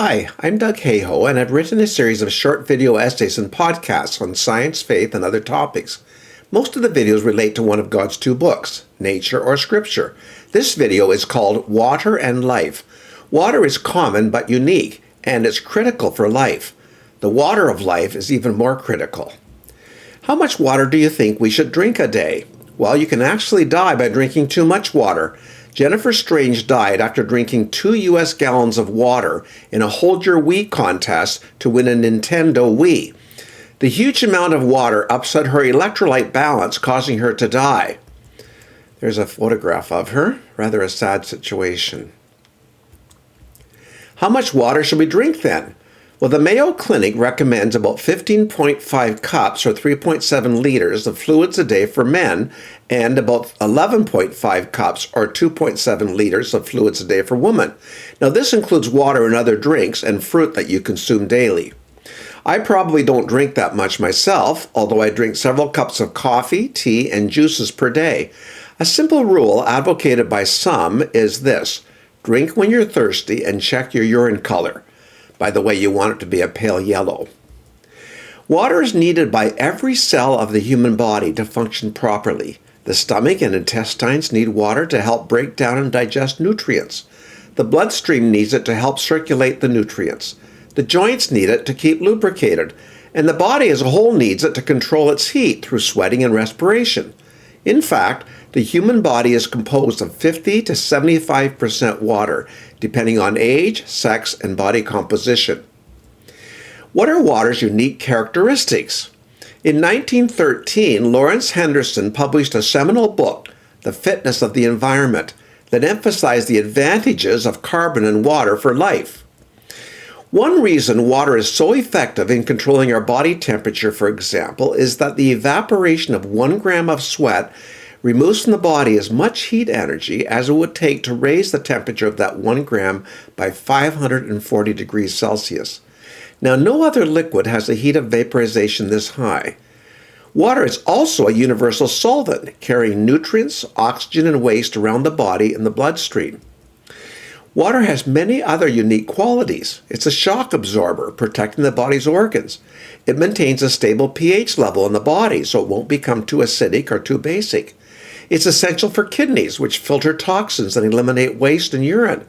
Hi, I'm Doug Hayhoe, and I've written a series of short video essays and podcasts on science, faith, and other topics. Most of the videos relate to one of God's two books, nature or scripture. This video is called Water and Life. Water is common but unique, and it's critical for life. The water of life is even more critical. How much water do you think we should drink a day? Well, you can actually die by drinking too much water. Jennifer Strange died after drinking 2 US gallons of water in a Hold Your Wii contest to win a Nintendo Wii. The huge amount of water upset her electrolyte balance, causing her to die. There's a photograph of her. Rather a sad situation. How much water should we drink then? Well, the Mayo Clinic recommends about 15.5 cups or 3.7 liters of fluids a day for men and about 11.5 cups or 2.7 liters of fluids a day for women. Now, this includes water and other drinks and fruit that you consume daily. I probably don't drink that much myself, although I drink several cups of coffee, tea, and juices per day. A simple rule advocated by some is this: drink when you're thirsty and check your urine color. By the way, you want it to be a pale yellow. Water is needed by every cell of the human body to function properly. The stomach and intestines need water to help break down and digest nutrients. The bloodstream needs it to help circulate the nutrients. The joints need it to keep lubricated, and the body as a whole needs it to control its heat through sweating and respiration. In fact, the human body is composed of 50 to 75% water, depending on age, sex, and body composition. What are water's unique characteristics? In 1913, Lawrence Henderson published a seminal book, The Fitness of the Environment, that emphasized the advantages of carbon and water for life. One reason water is so effective in controlling our body temperature, for example, is that the evaporation of 1 gram of sweat removes from the body as much heat energy as it would take to raise the temperature of that 1 gram by 540 degrees Celsius. Now, no other liquid has a heat of vaporization this high. Water is also a universal solvent, carrying nutrients, oxygen, and waste around the body and the bloodstream. Water has many other unique qualities. It's a shock absorber, protecting the body's organs. It maintains a stable pH level in the body so it won't become too acidic or too basic. It's essential for kidneys, which filter toxins and eliminate waste in urine.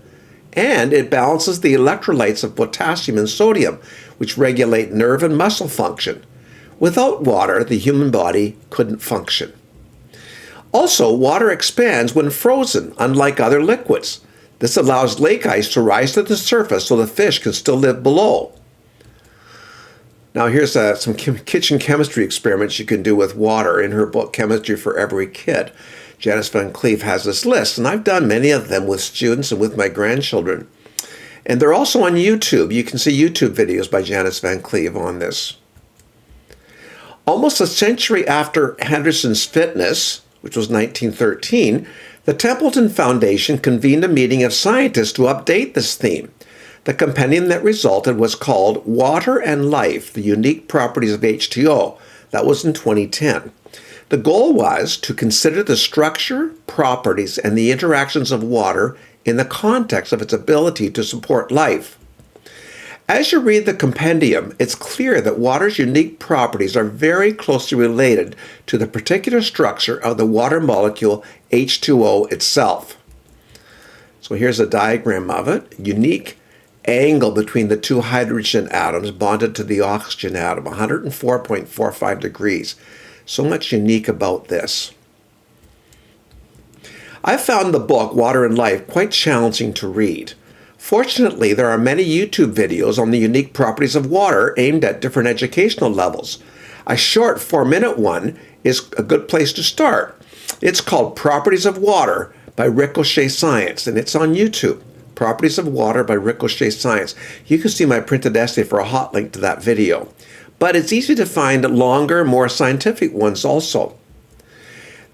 And it balances the electrolytes of potassium and sodium, which regulate nerve and muscle function. Without water, the human body couldn't function. Also, water expands when frozen, unlike other liquids. This allows lake ice to rise to the surface so the fish can still live below. Now here's some kitchen chemistry experiments you can do with water in her book, Chemistry for Every Kid. Janice Van Cleef has this list, and I've done many of them with students and with my grandchildren. And they're also on YouTube. You can see YouTube videos by Janice Van Cleef on this. Almost a century after Henderson's Fitness, which was 1913, the Templeton Foundation convened a meeting of scientists to update this theme. The compendium that resulted was called Water and Life, the Unique Properties of H2O. That was in 2010. The goal was to consider the structure, properties, and the interactions of water in the context of its ability to support life. As you read the compendium, it's clear that water's unique properties are very closely related to the particular structure of the water molecule H2O itself. So here's a diagram of it. Unique angle between the two hydrogen atoms bonded to the oxygen atom, 104.45 degrees. So much unique about this. I found the book, Water and Life, quite challenging to read. Fortunately, there are many YouTube videos on the unique properties of water aimed at different educational levels. A short 4-minute one is a good place to start. It's called Properties of Water by Ricochet Science, and it's on YouTube. Properties of Water by Ricochet Science. You can see my printed essay for a hot link to that video. But it's easy to find longer, more scientific ones also.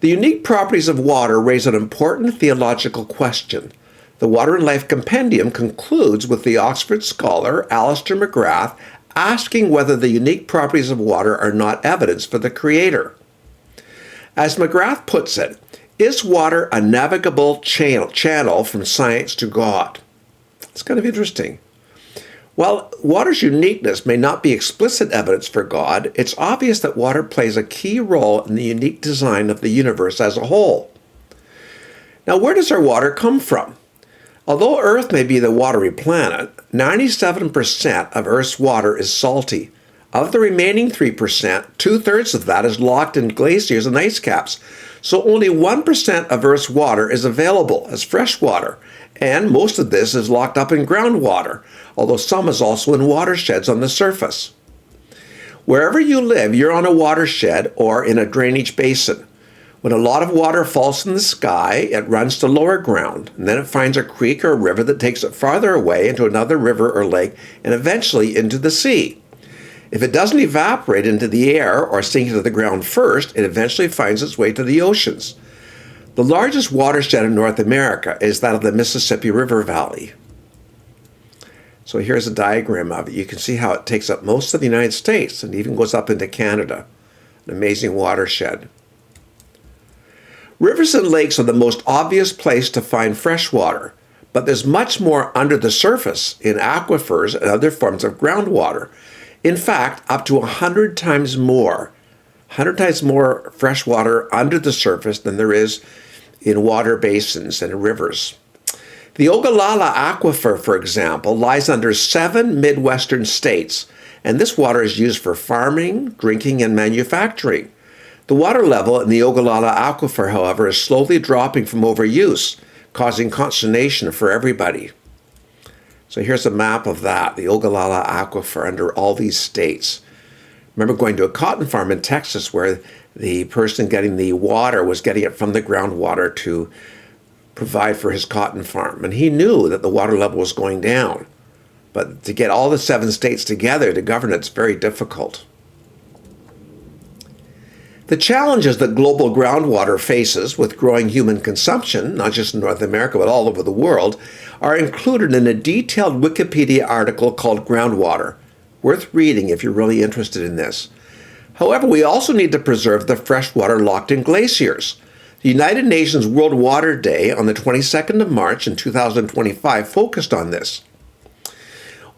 The unique properties of water raise an important theological question. The Water and Life Compendium concludes with the Oxford scholar Alister McGrath asking whether the unique properties of water are not evidence for the Creator. As McGrath puts it, is water a navigable channel from science to God? It's kind of interesting. While water's uniqueness may not be explicit evidence for God, it's obvious that water plays a key role in the unique design of the universe as a whole. Now, where does our water come from? Although Earth may be the watery planet, 97% of Earth's water is salty. Of the remaining 3%, two-thirds of that is locked in glaciers and ice caps. So only 1% of Earth's water is available as fresh water, and most of this is locked up in groundwater, although some is also in watersheds on the surface. Wherever you live, you're on a watershed or in a drainage basin. When a lot of water falls from the sky, it runs to lower ground, and then it finds a creek or a river that takes it farther away into another river or lake, and eventually into the sea. If it doesn't evaporate into the air or sink into the ground first, it eventually finds its way to the oceans. The largest watershed in North America is that of the Mississippi River Valley. So here's a diagram of it. You can see how it takes up most of the United States and even goes up into Canada. An amazing watershed. Rivers and lakes are the most obvious place to find fresh water, but there's much more under the surface in aquifers and other forms of groundwater. In fact, up to 100 times more fresh water under the surface than there is in water basins and rivers. The Ogallala Aquifer, for example, lies under 7 Midwestern states, and this water is used for farming, drinking, and manufacturing. The water level in the Ogallala Aquifer, however, is slowly dropping from overuse, causing consternation for everybody. So here's a map of that, the Ogallala Aquifer under all these states. Remember going to a cotton farm in Texas where the person getting the water was getting it from the groundwater to provide for his cotton farm. And he knew that the water level was going down. But to get all the 7 states together to govern it's very difficult. The challenges that global groundwater faces with growing human consumption, not just in North America but all over the world, are included in a detailed Wikipedia article called Groundwater, worth reading if you're really interested in this. However, we also need to preserve the fresh water locked in glaciers. The United Nations World Water Day on the 22nd of March in 2025 focused on this.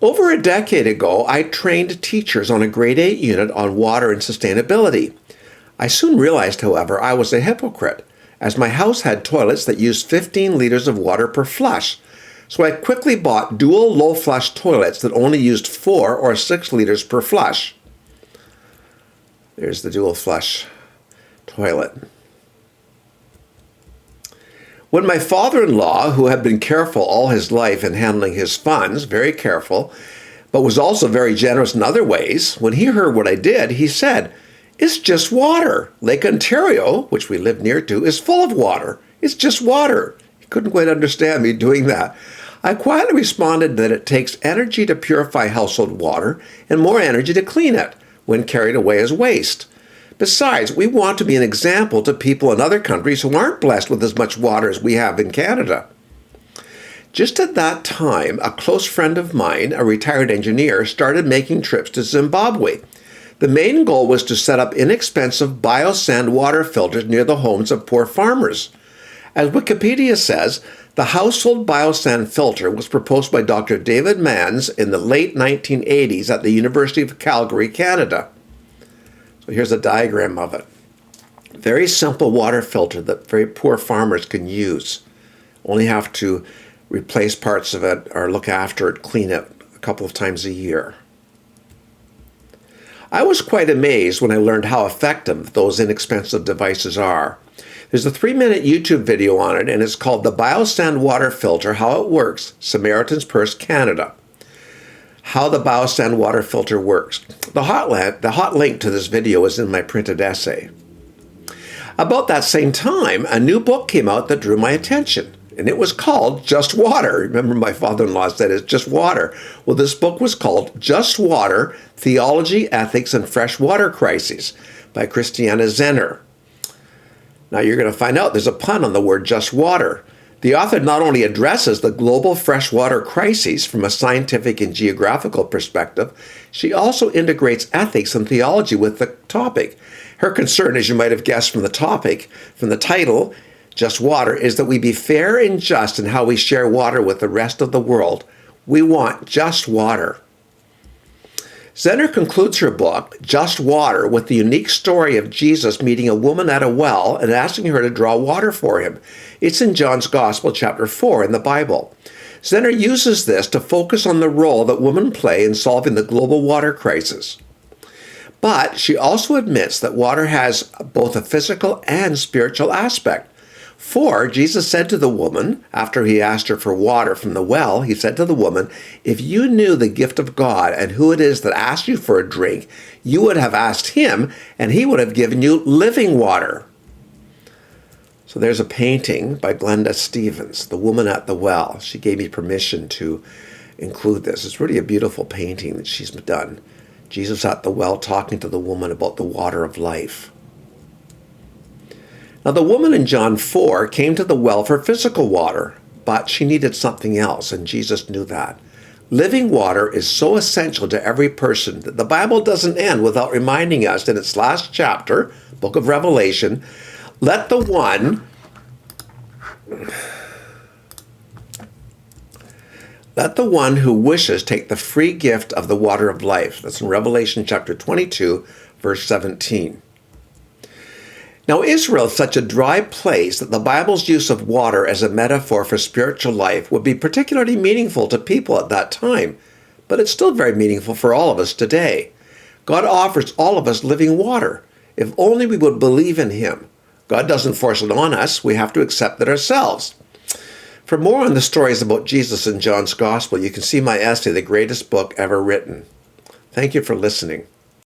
Over a decade ago, I trained teachers on a grade 8 unit on water and sustainability. I soon realized, however, I was a hypocrite, as my house had toilets that used 15 liters of water per flush. So I quickly bought dual low-flush toilets that only used 4 or 6 liters per flush. There's the dual flush toilet. When my father-in-law, who had been careful all his life in handling his funds, very careful, but was also very generous in other ways, when he heard what I did, he said, "It's just water. Lake Ontario, which we live near to, is full of water. It's just water." He couldn't quite understand me doing that. I quietly responded that it takes energy to purify household water and more energy to clean it when carried away as waste. Besides, we want to be an example to people in other countries who aren't blessed with as much water as we have in Canada. Just at that time, a close friend of mine, a retired engineer, started making trips to Zimbabwe. The main goal was to set up inexpensive biosand water filters near the homes of poor farmers. As Wikipedia says, the household biosand filter was proposed by Dr. David Manns in the late 1980s at the University of Calgary, Canada. So here's a diagram of it. Very simple water filter that very poor farmers can use. Only have to replace parts of it or look after it, clean it a couple of times a year. I was quite amazed when I learned how effective those inexpensive devices are. There's a 3-minute YouTube video on it, and it's called The Biosand Water Filter, How It Works, Samaritan's Purse, Canada. How the Biosand Water Filter works. The hot link to this video is in my printed essay. About that same time, a new book came out that drew my attention, and it was called Just Water. Remember my father-in-law said it's just water. Well, this book was called Just Water, Theology, Ethics, and Freshwater Crises by Christiana Zenner. Now you're going to find out there's a pun on the word just water. The author not only addresses the global freshwater crises from a scientific and geographical perspective, she also integrates ethics and theology with the topic. Her concern, as you might have guessed from the topic, from the title, Just Water, is that we be fair and just in how we share water with the rest of the world. We want just water. Zenner concludes her book, Just Water, with the unique story of Jesus meeting a woman at a well and asking her to draw water for him. It's in John's Gospel, chapter 4 in the Bible. Zenner uses this to focus on the role that women play in solving the global water crisis. But she also admits that water has both a physical and spiritual aspect. For Jesus said to the woman, after he asked her for water from the well, he said to the woman, if you knew the gift of God and who it is that asked you for a drink, you would have asked him, and he would have given you living water. So there's a painting by Glenda Stevens, The Woman at the Well. She gave me permission to include this. It's really a beautiful painting that she's done. Jesus at the well talking to the woman about the water of life. Now, the woman in John 4 came to the well for physical water, but she needed something else, and Jesus knew that. Living water is so essential to every person that the Bible doesn't end without reminding us in its last chapter, book of Revelation, let the one who wishes take the free gift of the water of life. That's in Revelation chapter 22, verse 17. Now, Israel is such a dry place that the Bible's use of water as a metaphor for spiritual life would be particularly meaningful to people at that time, but it's still very meaningful for all of us today. God offers all of us living water, if only we would believe in him. God doesn't force it on us, we have to accept it ourselves. For more on the stories about Jesus in John's Gospel, you can see my essay, The Greatest Book Ever Written. Thank you for listening.